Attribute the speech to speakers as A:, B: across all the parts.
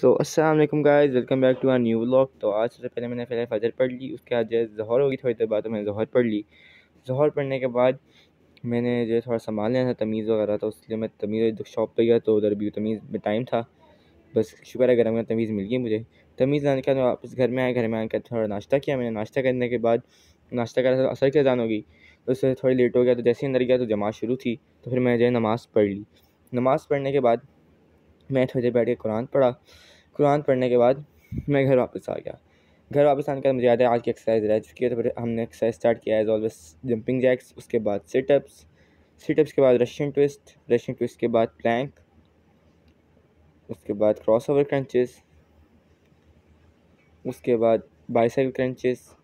A: सो अस्सलाम वालेकुम guys, welcome back to our new vlog. तो आज सबसे पहले मैंने फजर पढ़ ली। उसके बाद जो है ज़ोहर हो गई, थोड़ी देर बाद तो मैंने ज़ोहर पढ़ ली। ज़ोहर पढ़ने के बाद मैंने जो है थोड़ा सामान लेना था, तमीज़ वगैरह, तो इसलिए मैं तमीज़ शॉप पे गया। तो उधर भी तमीज़ में टाइम था, बस शुक्र है गर्म तमीज़ मिल गई मुझे। तमीज़ लाने के बाद मैं वापस घर में आया। घर में आकर थोड़ा नाश्ता किया मैंने। नाश्ता करने के बाद नाश्ता करा था, असर की अज़ान हो गई, तो उससे थोड़ी लेट हो गया। तो जैसे ही अंदर गया तो जमात शुरू थी, तो फिर मैं जो है नमाज़ पढ़ ली। नमाज़ पढ़ने के बाद मैं थोड़ी देर बैठ के कुरान पढ़ा। कुरान पढ़ने के बाद मैं घर वापस आ गया। घर वापस आने के बाद मुझे याद है आज की एक्सरसाइज रह चुकी है, तो फिर हमने एक्सरसाइज स्टार्ट किया एज ऑलवेज, जंपिंग जैक्स, उसके बाद सिटअप्स, सिटअप्स के बाद रशियन ट्विस्ट, रशियन ट्विस्ट के बाद प्लैंक, उसके बाद क्रॉस ओवर क्रंचेस, उसके बाद बाइसाइकिल क्रंचेस,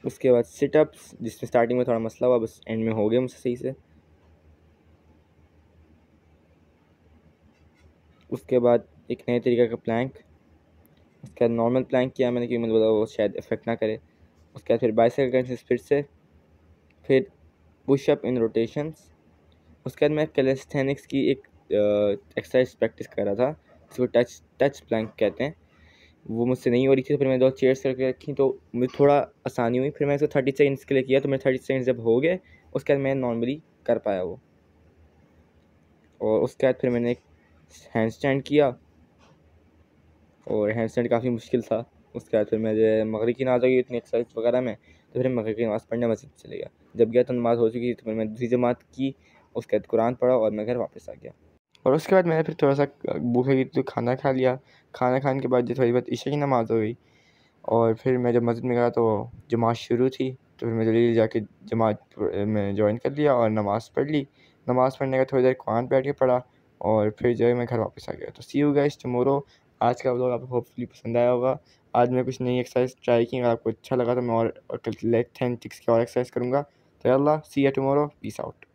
A: उसके बाद सिटअप्स, जिसमें स्टार्टिंग में थोड़ा मसला हुआ, बस एंड में हो गया मुझसे सही से। उसके बाद एक नए तरीके का प्लैंक, उसके बाद नॉर्मल प्लैंक किया मैंने, क्योंकि मुझे लगा वो शायद इफेक्ट ना करे। उसके बाद फिर बाइसाइकिल क्रंचेस फिर से, फिर पुशअप इन रोटेशंस। उसके बाद मैं कैलिस्थेनिक्स की एक एक्सरसाइज प्रैक्टिस कर रहा था, जिसको टच टच प्लैंक कहते हैं। वो मुझसे नहीं हो रही थी, तो फिर मैंने 2 चेयर्स करके रखी, तो मुझे थोड़ा आसानी हुई। फिर मैं इसको 30 सेकंड्स के लिए किया, तो मेरे 30 सेकंड्स जब हो गए, उसके बाद मैं नॉर्मली कर पाया वो। और उसके बाद फिर मैंने एक हैंड स्टैंड किया, और हैंड स्टैंड काफ़ी मुश्किल था। उसके बाद फिर मैं जो है मगरिब की नमाज़ हो गई इतनी एक्सरसाइज वगैरह में, तो फिर मगरिब की नमाज़ पढ़ने मस्जिद चले गया। जब गया तो नमाज़ हो चुकी थी, तो फिर मैं दूसरी जमात की, उसके बाद कुरान पढ़ा और मैं घर वापस आ गया। और उसके बाद मैंने फिर थोड़ा सा भूख लगी तो खाना खा लिया। खाना खाने के बाद जो थोड़ी बहुत ईशा की नमाज़ हो गई, और फिर मैं जब मस्जिद में गया तो जमात शुरू थी, तो फिर मैं जल्दी जाके जमात में ज्वाइन कर लिया और नमाज़ पढ़ ली। नमाज़ पढ़ने का थोड़ी देर कुरान बैठ के पढ़ा, और फिर जो है मैं घर वापस आ गया। तो सी यू गाइस टुमारो। आज का व्लॉग आपको होपफुली पसंद आया होगा। आज मैं कुछ नई एक्सरसाइज ट्राई की, अगर आपको अच्छा लगा तो मैं और कल लेग एंड चिक्स की और एक्सरसाइज करूँगा। तो अल्लाह, सी यू टुमारो, पीस आउट।